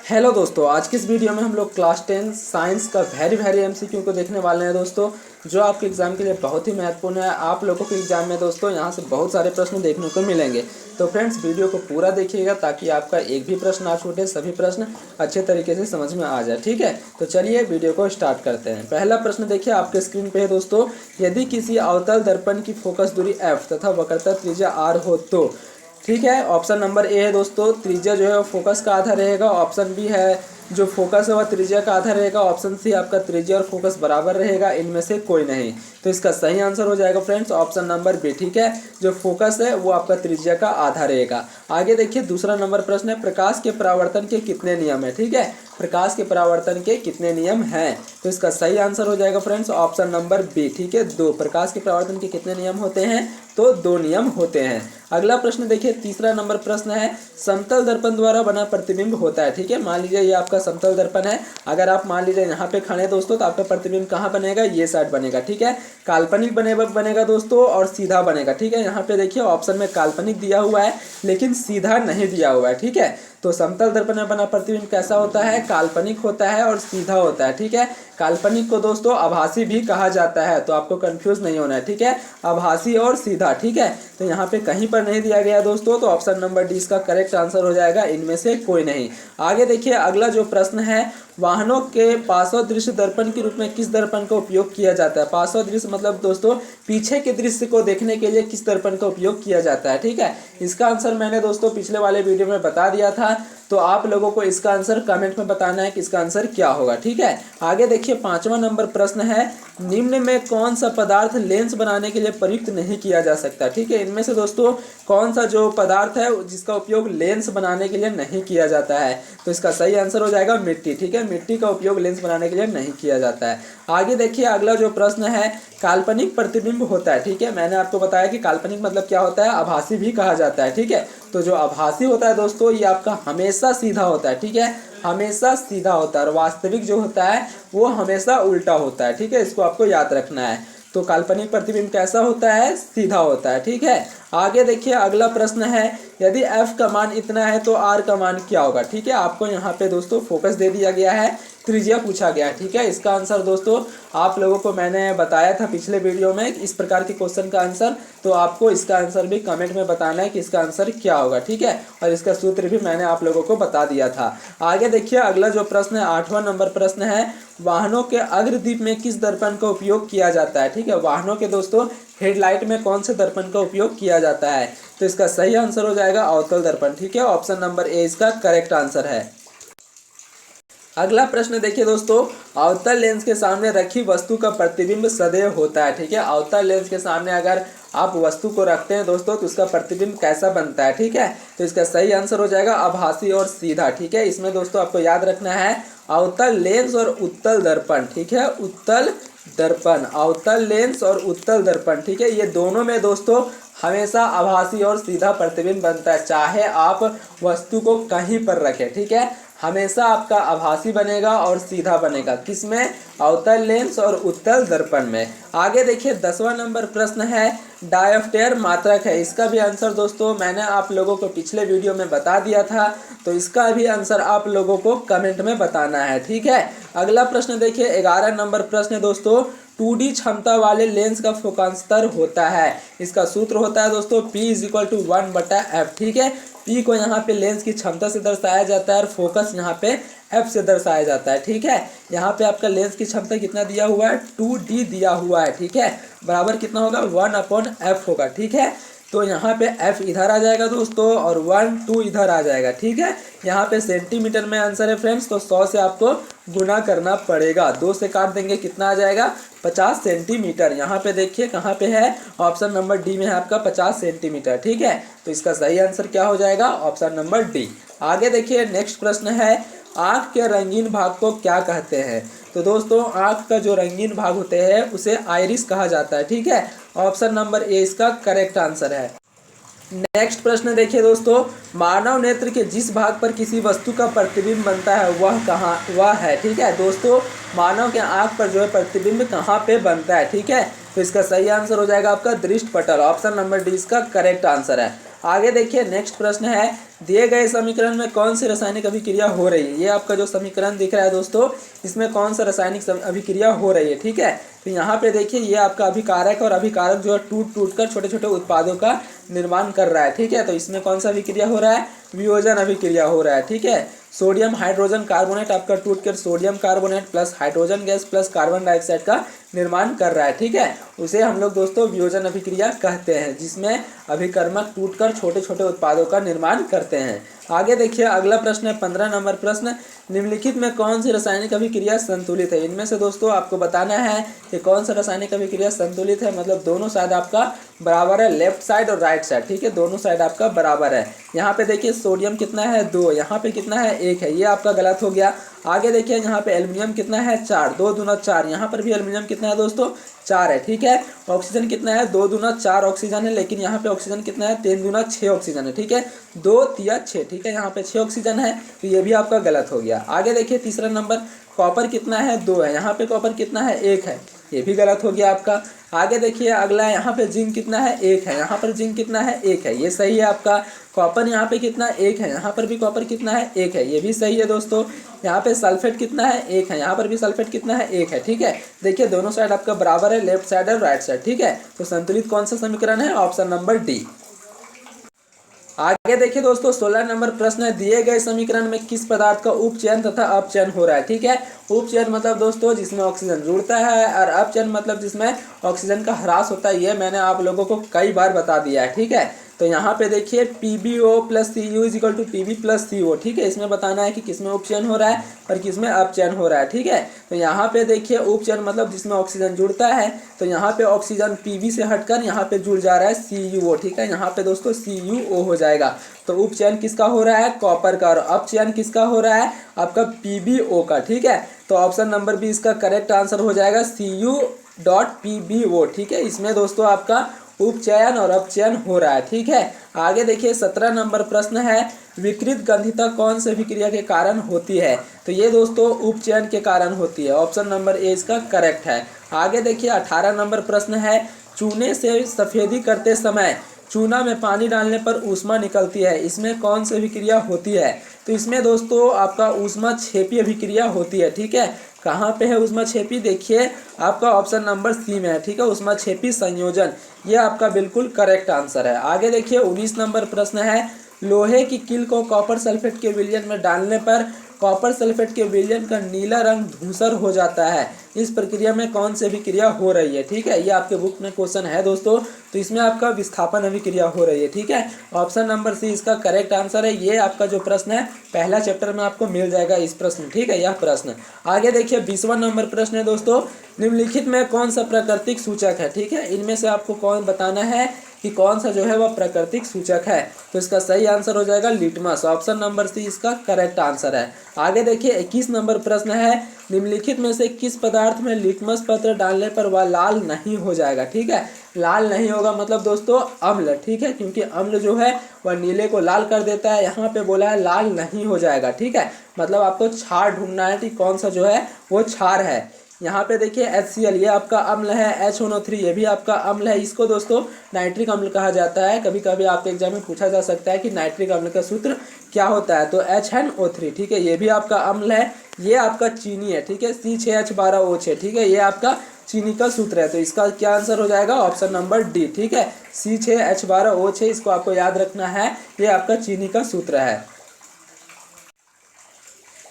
Hello दोस्तों, आज की इस वीडियो में हम लोग क्लास 10 साइंस का वेरी एमसीक्यू को देखने वाले हैं दोस्तों, जो आपके एग्जाम के लिए बहुत ही महत्वपूर्ण है। आप लोगों के एग्जाम में दोस्तों यहाँ से बहुत सारे प्रश्न देखने को मिलेंगे। तो फ्रेंड्स, वीडियो को पूरा देखिएगा ताकि आपका एक भी प्रश्न ना छूटे, सभी प्रश्न अच्छे तरीके से समझ में आ जाए। ठीक है, तो चलिए वीडियो को स्टार्ट करते हैं। पहला प्रश्न देखिए आपके स्क्रीन पे है दोस्तों। यदि किसी अवतल दर्पण की फोकस दूरी f तथा वक्रता त्रिज्या r हो तो, ठीक है, ऑप्शन नंबर ए है दोस्तों, त्रिज्या जो है वो फोकस का आधा रहेगा। ऑप्शन बी है जो फोकस है वह त्रिज्या का आधा रहेगा। ऑप्शन सी आपका त्रिज्या और फोकस बराबर रहेगा। इनमें से कोई नहीं, तो इसका सही आंसर हो जाएगा फ्रेंड्स ऑप्शन नंबर बी। ठीक है, जो फोकस है वो आपका त्रिज्या का आधा रहेगा। आगे देखिए दूसरा नंबर प्रश्न है, प्रकाश के परावर्तन के कितने नियम है। ठीक है, प्रकाश के परावर्तन के कितने नियम हैं, तो इसका सही आंसर हो जाएगा फ्रेंड्स ऑप्शन नंबर बी। ठीक है, दो। प्रकाश के परावर्तन के कितने नियम होते हैं, तो दो नियम होते हैं। अगला प्रश्न देखिए, तीसरा नंबर प्रश्न है, समतल दर्पण द्वारा बना प्रतिबिंब होता है। ठीक है, मान लीजिए ये आपका समतल दर्पण है। अगर आप मान लीजिए यहाँ पे खड़े दोस्तों, तो आपका प्रतिबिंब कहाँ बनेगा, ये साइड बनेगा। ठीक है, काल्पनिक बनेगा दोस्तों और सीधा बनेगा। ठीक है, यहाँ पे देखिए ऑप्शन में काल्पनिक दिया हुआ है लेकिन सीधा नहीं दिया हुआ है। ठीक है, तो समतल दर्पण में बना प्रतिबिंब कैसा होता है, काल्पनिक होता है और सीधा होता है। ठीक है, काल्पनिक को दोस्तों आभासी भी कहा जाता है, तो आपको कंफ्यूज नहीं होना है। ठीक है, आभासी और सीधा। ठीक है, तो यहाँ पे कहीं पर नहीं दिया गया दोस्तों, तो ऑप्शन नंबर डी इसका करेक्ट आंसर हो जाएगा, इनमें से कोई नहीं। आगे देखिए अगला जो प्रश्न है, वाहनों के पार्श्व दृश्य दर्पण के रूप में किस दर्पण का उपयोग किया जाता है। पार्श्व दृश्य मतलब दोस्तों पीछे के दृश्य को देखने के लिए किस दर्पण का उपयोग किया जाता है। ठीक है, इसका आंसर मैंने दोस्तों पिछले वाले वीडियो में बता दिया था, तो आप लोगों को इसका आंसर कमेंट में बताना है कि इसका आंसर क्या होगा। ठीक है, आगे देखिए पांचवा नंबर प्रश्न है, निम्न में कौन सा पदार्थ लेंस बनाने के लिए प्रयुक्त नहीं किया जा सकता। ठीक है, इनमें से दोस्तों कौन सा जो पदार्थ है जिसका उपयोग लेंस बनाने के लिए नहीं किया जाता है, तो इसका सही आंसर हो जाएगा मिट्टी। ठीक है, मिट्टी का उपयोग लेंस बनाने के लिए नहीं किया जाता है। आगे देखिए अगला जो प्रश्न है, काल्पनिक प्रतिबिंब होता है। ठीक है, मैंने आपको बताया कि काल्पनिक मतलब क्या होता है, आभासी भी कहा जाता है। ठीक है, तो जो आभासी होता है दोस्तों ये आपका हमेशा सीधा होता है। ठीक है, हमेशा सीधा होता है, और वास्तविक जो होता है वो हमेशा उल्टा होता है। ठीक है, इसको आपको याद रखना है। तो काल्पनिक प्रतिबिंब कैसा होता है, सीधा होता है। ठीक है, आगे देखिए अगला प्रश्न है, यदि f का मान इतना है तो r का मान क्या होगा। ठीक है, आपको यहाँ पे दोस्तों फोकस दे दिया गया है, त्रिज्या पूछा गया है। ठीक है, इसका आंसर दोस्तों आप लोगों को मैंने बताया था पिछले वीडियो में इस प्रकार के क्वेश्चन का आंसर, तो आपको इसका आंसर भी कमेंट में बताना है कि इसका आंसर क्या होगा। ठीक है, और इसका सूत्र भी मैंने आप लोगों को बता दिया था। आगे देखिए अगला जो प्रश्न है, आठवां नंबर प्रश्न है, वाहनों के अग्रदीप में किस दर्पण का उपयोग किया जाता है। ठीक है, वाहनों के दोस्तों हेडलाइट में कौन से दर्पण का उपयोग किया जाता है, तो इसका सही आंसर हो जाएगा अवतल दर्पण। ठीक है, ऑप्शन नंबर ए इसका करेक्ट आंसर है। अगला प्रश्न देखिए दोस्तों, अवतल लेंस के सामने रखी वस्तु का प्रतिबिंब सदैव होता है। ठीक है, अवतल लेंस के सामने अगर आप वस्तु को रखते हैं दोस्तों तो उसका प्रतिबिंब कैसा बनता है। ठीक है, तो इसका सही आंसर हो जाएगा आभासी और सीधा। ठीक है, इसमें दोस्तों आपको याद रखना है अवतल लेंस और उत्तल दर्पण। ठीक है, उत्तल दर्पण, अवतल लेंस और उत्तल दर्पण। ठीक है, ये दोनों में दोस्तों हमेशा आभासी और सीधा प्रतिबिंब बनता है, चाहे आप वस्तु को कहीं पर रखें। ठीक है, हमेशा आपका आभासी बनेगा और सीधा बनेगा, किसमें, अवतल लेंस और उत्तल दर्पण में। आगे देखिए 10वां नंबर प्रश्न है, डायोप्टर मात्रक है। इसका भी आंसर दोस्तों मैंने आप लोगों को पिछले वीडियो में बता दिया था, तो इसका भी आंसर आप लोगों को कमेंट में बताना है। ठीक है, अगला प्रश्न देखिए 11 नंबर प्रश्न दोस्तों, 2D क्षमता वाले लेंस का फोकांतर होता है। इसका सूत्र होता है दोस्तों P = 1/f। ठीक है, P को यहाँ पे लेंस की क्षमता से दर्शाया जाता है और फोकस यहाँ पे f से दर्शाया जाता है। ठीक है, यहाँ पे आपका लेंस की क्षमता कितना दिया हुआ है, 2D दिया हुआ है। ठीक है, बराबर कितना होगा, 1/f होगा। ठीक है, तो यहाँ पे f इधर आ जाएगा दोस्तों और 1 2 इधर आ जाएगा। ठीक है, यहाँ पे सेंटीमीटर में आंसर है फ्रेंड्स, तो 100 से आपको गुना करना पड़ेगा। 2 से काट देंगे कितना आ जाएगा, 50 सेंटीमीटर। यहाँ पे देखिए कहाँ पे है, ऑप्शन नंबर डी में है आपका 50 सेंटीमीटर। ठीक है, तो इसका सही आंसर क्या हो जाएगा, ऑप्शन नंबर डी। आगे देखिए नेक्स्ट प्रश्न है, आँख के रंगीन भाग को क्या कहते हैं। तो दोस्तों आँख का जो रंगीन भाग होते हैं उसे आइरिस कहा जाता है। ठीक है, ऑप्शन नंबर ए इसका करेक्ट आंसर है। नेक्स्ट प्रश्न देखिए दोस्तों, मानव नेत्र के जिस भाग पर किसी वस्तु का प्रतिबिंब बनता है वह है। ठीक है दोस्तों, मानव के आँख पर जो है प्रतिबिंब कहाँ पे बनता है। ठीक है, तो इसका सही आंसर हो जाएगा आपका दृष्टि पटल, ऑप्शन नंबर डी इसका करेक्ट आंसर है। आगे देखिए नेक्स्ट प्रश्न है, दिए गए समीकरण में कौन सी रासायनिक अभिक्रिया हो रही है। ये आपका जो समीकरण दिख रहा है दोस्तों, इसमें कौन सा रासायनिक अभिक्रिया हो रही है, ठीक है। तो यहाँ पे देखिए ये आपका अभिकारक और अभिकारक जो है टूट टूट कर छोटे छोटे उत्पादों का निर्माण कर रहा है, ठीक है। तो इसमें कौन सा अभिक्रिया हो रहा है, वियोजन अभिक्रिया हो रहा है, ठीक है। सोडियम हाइड्रोजन कार्बोनेट आपका टूट कर sodium carbonate plus hydrogen gas plus carbon dioxide का निर्माण कर रहा है, ठीक है। उसे हम लोग दोस्तों वियोजन अभिक्रिया कहते हैं, जिसमें अभिकर्मक टूटकर छोटे छोटे उत्पादों का निर्माण करते हैं। आगे देखिए अगला प्रश्न है 15 नंबर प्रश्न, निम्नलिखित में कौन सी रासायनिक अभिक्रिया संतुलित है। इनमें से दोस्तों आपको बताना है कि कौन सा रासायनिक अभिक्रिया संतुलित है, मतलब दोनों साइड आपका बराबर है, लेफ्ट साइड और राइट साइड, ठीक है, दोनों साइड आपका बराबर है। यहाँ पे देखिए सोडियम कितना है 2, यहाँ पे कितना है 1 है, ये आपका गलत हो गया। आगे देखिए यहाँ पे एल्युमिनियम कितना है 4, 2 दूना 4, यहाँ पर भी एल्युमिनियम कितना है दोस्तों 4 है, ठीक है। ऑक्सीजन कितना है 2 दूना 4 ऑक्सीजन है, लेकिन यहाँ पे ऑक्सीजन कितना है 3 दूना 6 ऑक्सीजन है, ठीक है, 2 तिया 6, ठीक है, यहाँ पे 6 ऑक्सीजन है, तो ये भी आपका गलत हो गया। आगे देखिए तीसरा नंबर, कॉपर कितना है 2 है, यहाँ पे कॉपर कितना है 1 है, ये भी गलत हो गया आपका। आगे देखिए अगला, यहाँ पे जिंक कितना है 1 है, यहाँ पर जिंक कितना है 1 है, ये सही है आपका। कॉपर यहाँ पे कितना 1 है, यहाँ पर भी कॉपर कितना है 1 है, ये भी सही है दोस्तों। यहाँ पे सल्फेट कितना है 1 है, यहाँ पर भी सल्फेट कितना है 1 है, ठीक है। देखिए दोनों साइड आपका बराबर है, लेफ्ट साइड और राइट साइड, ठीक है। तो संतुलित कौन सा समीकरण है, ऑप्शन नंबर डी। आगे देखिए दोस्तों 16 नंबर प्रश्न है, दिए गए समीकरण में किस पदार्थ का उपचयन तथा अपचयन हो रहा है, ठीक है। उपचयन मतलब दोस्तों जिसमें ऑक्सीजन जुड़ता है, और अपचयन मतलब जिसमें ऑक्सीजन का ह्रास होता है। ये मैंने आप लोगों को कई बार बता दिया है, ठीक है। तो यहाँ पे देखिए PbO plus CU is equal to PB plus CO, ठीक है। इसमें बताना है कि किसमें उपचयन हो रहा है और किसमें अपचयन हो रहा है, ठीक है। तो यहाँ पे देखिए उपचयन मतलब जिसमें ऑक्सीजन जुड़ता है, तो यहाँ पे ऑक्सीजन PB से हटकर यहाँ पे जुड़ जा रहा है CuO, ठीक है। यहाँ पे दोस्तों CuO हो जाएगा। तो उपचयन किसका हो रहा है, कॉपर का, और अपचयन किसका हो रहा है, आपका PbO का, ठीक है। तो ऑप्शन नंबर बी इसका करेक्ट आंसर हो जाएगा Cu.PbO, ठीक है। इसमें दोस्तों आपका उपचयन और अपचयन हो रहा है, ठीक है। आगे देखिए 17 नंबर प्रश्न है, विकृत गंधिता कौन से अभिक्रिया के कारण होती है। तो ये दोस्तों उपचयन के कारण होती है, ऑप्शन नंबर ए इसका करेक्ट है। आगे देखिए 18 नंबर प्रश्न है, चूने से सफेदी करते समय चूना में पानी डालने पर ऊष्मा निकलती है, इसमें कौन सी अभिक्रिया होती है। तो इसमें दोस्तों आपका ऊष्मा छेपी अभिक्रिया होती है, ठीक है। कहाँ पे है ऊष्मा छेपी, देखिए आपका ऑप्शन नंबर सी में है, ठीक है, ऊष्मा छेपी संयोजन, ये आपका बिल्कुल करेक्ट आंसर है। आगे देखिए 19 नंबर प्रश्न है, लोहे की कील को कॉपर सल्फेट के विलयन में डालने पर कॉपर सल्फेट के विलयन का नीला रंग धूसर हो जाता है, इस प्रक्रिया में कौन सी अभिक्रिया हो रही है, ठीक है। ये आपके बुक में क्वेश्चन है दोस्तों, तो इसमें आपका विस्थापन अभिक्रिया हो रही है, ठीक है। ऑप्शन नंबर सी इसका करेक्ट आंसर है। ये आपका जो प्रश्न है पहला चैप्टर में आपको मिल जाएगा इस प्रश्न, ठीक है, यह प्रश्न। आगे देखिए 20वां नंबर प्रश्न है दोस्तों, निम्नलिखित में कौन सा प्राकृतिक सूचक है, ठीक है। इनमें से आपको कौन बताना है कि कौन सा जो है वह प्राकृतिक सूचक है। तो इसका सही आंसर हो जाएगा लिटमस, ऑप्शन नंबर सी इसका करेक्ट आंसर है। आगे देखिए 21 नंबर प्रश्न है, निम्नलिखित में से किस पदार्थ में लिटमस पत्र डालने पर वह लाल नहीं हो जाएगा, ठीक है। लाल नहीं होगा मतलब दोस्तों अम्ल, ठीक है, क्योंकि अम्ल जो है वह नीले को लाल कर देता है। यहाँ पे बोला है लाल नहीं हो जाएगा, ठीक है, मतलब आपको क्षार ढूंढना है कि कौन सा जो है वो क्षार है। यहाँ पे देखिए HCl ये आपका अम्ल है, HNO3 ये भी आपका अम्ल है। इसको दोस्तों नाइट्रिक अम्ल कहा जाता है। कभी कभी आपके एग्जाम में पूछा जा सकता है कि नाइट्रिक अम्ल का सूत्र क्या होता है, तो HNO3, ठीक है, ये भी आपका अम्ल है। ये आपका चीनी है, ठीक है, C6H12O6, ठीक है, ये आपका चीनी का सूत्र है। तो इसका क्या आंसर हो जाएगा, ऑप्शन नंबर डी, ठीक है, C6H12O6, इसको आपको याद रखना है, ये आपका चीनी का सूत्र है।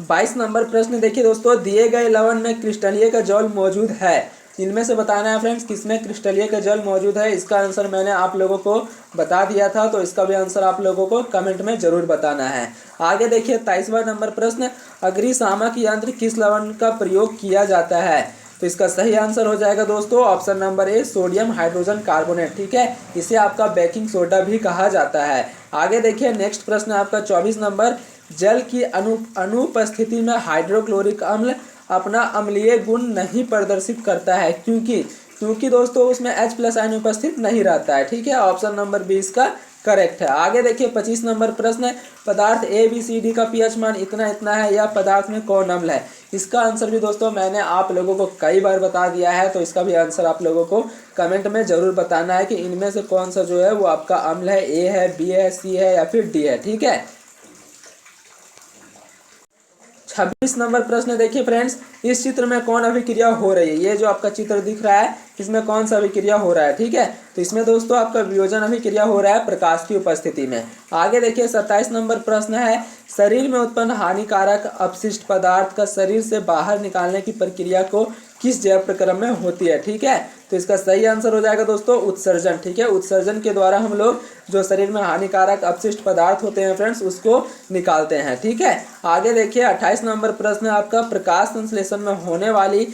22 नंबर प्रश्न देखिए दोस्तों, दिए गए लवण में क्रिस्टलीय का जल मौजूद है, इनमें से बताना है फ्रेंड्स किसमें क्रिस्टलीय का जल मौजूद है। इसका आंसर मैंने आप लोगों को बता दिया था, तो इसका भी आंसर आप लोगों को कमेंट में जरूर बताना है। आगे देखिए 23वां नंबर प्रश्न, अग्निशामक यंत्र किस लवण का प्रयोग किया जाता है। तो इसका सही आंसर हो जाएगा दोस्तों option number A, sodium hydrogen carbonate, ठीक है, इसे आपका बेकिंग सोडा भी कहा जाता है। आगे देखिए नेक्स्ट प्रश्न आपका 24 नंबर, जल की अनुपस्थिति में हाइड्रोक्लोरिक अम्ल अपना अम्लीय गुण नहीं प्रदर्शित करता है, क्योंकि दोस्तों उसमें H+ आयन उपस्थित नहीं रहता है, ठीक है, ऑप्शन नंबर बी इसका करेक्ट है। आगे देखिए 25 नंबर प्रश्न है, पदार्थ ABCD का पीएच मान इतना इतना है, या पदार्थ में कौन अम्ल है। इसका आंसर भी दोस्तों मैंने आप लोगों को कई बार बता दिया है, तो इसका भी आंसर आप लोगों को कमेंट में जरूर बताना है कि इनमें से कौन सा जो है वो आपका अम्ल है, A है, B है, C है या फिर D है। ठीक है। 26 नंबर प्रश्न देखिए फ्रेंड्स, इस चित्र में कौन अभिक्रिया हो रही है। ये जो आपका चित्र दिख रहा है इसमें कौन सा अभिक्रिया हो रहा है। ठीक है, तो इसमें दोस्तों आपका वियोजन अभिक्रिया हो रहा है प्रकाश की उपस्थिति में। आगे देखिए 27 नंबर प्रश्न है, शरीर में उत्पन्न हानिकारक अपशिष्ट पदार्थ का शरीर से बाहर निकालने की प्रक्रिया को किस जैव प्रक्रम में होती है। ठीक है, तो इसका सही आंसर हो जाएगा दोस्तों उत्सर्जन। ठीक है, उत्सर्जन के द्वारा हम लोग जो शरीर में हानिकारक अपशिष्ट पदार्थ होते हैं फ्रेंड्स उसको निकालते हैं। ठीक है। आगे देखिए 28 नंबर प्रश्न है आपका, प्रकाश संश्लेषण में होने वाली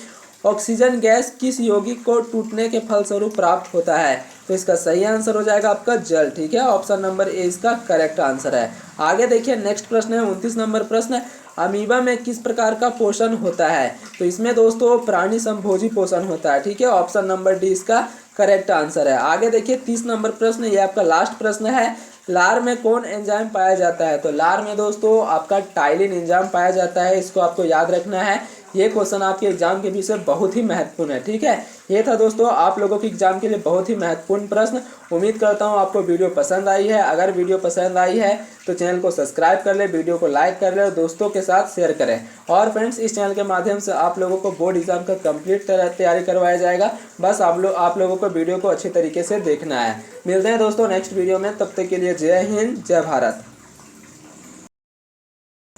ऑक्सीजन गैस किस यौगिक को टूटने के फलस्वरूप प्राप्त होता है। तो इसका सही आंसर हो जाएगा आपका जल। ठीक है, ऑप्शन नंबर ए इसका करेक्ट आंसर है। आगे देखिए नेक्स्ट प्रश्न है 29 नंबर प्रश्न है, अमीबा में किस प्रकार का पोषण होता है। तो इसमें दोस्तों प्राणी संभोजी पोषण होता है। ठीक है, ऑप्शन नंबर डी इसका करेक्ट आंसर है। आगे देखिए 30 नंबर प्रश्न, ये आपका लास्ट प्रश्न है, लार में कौन एंजाइम पाया जाता है। तो लार में दोस्तों आपका टाइलिन एंजाइम पाया जाता है, इसको आपको याद रखना है। ये क्वेश्चन आपके एग्जाम के विषय बहुत ही महत्वपूर्ण है। ठीक है, ये था दोस्तों आप लोगों के एग्जाम के लिए बहुत ही महत्वपूर्ण प्रश्न। उम्मीद करता हूँ आपको वीडियो पसंद आई है। अगर वीडियो पसंद आई है तो चैनल को सब्सक्राइब कर ले, वीडियो को लाइक कर ले और दोस्तों के साथ शेयर करें। और फ्रेंड्स इस चैनल के माध्यम से आप लोगों को बोर्ड एग्जाम का कंप्लीट तैयारी करवाया जाएगा। बस आप लोगों को वीडियो को अच्छे तरीके से देखना है। मिलते हैं दोस्तों नेक्स्ट वीडियो में, तब तक के लिए जय हिंद, जय भारत।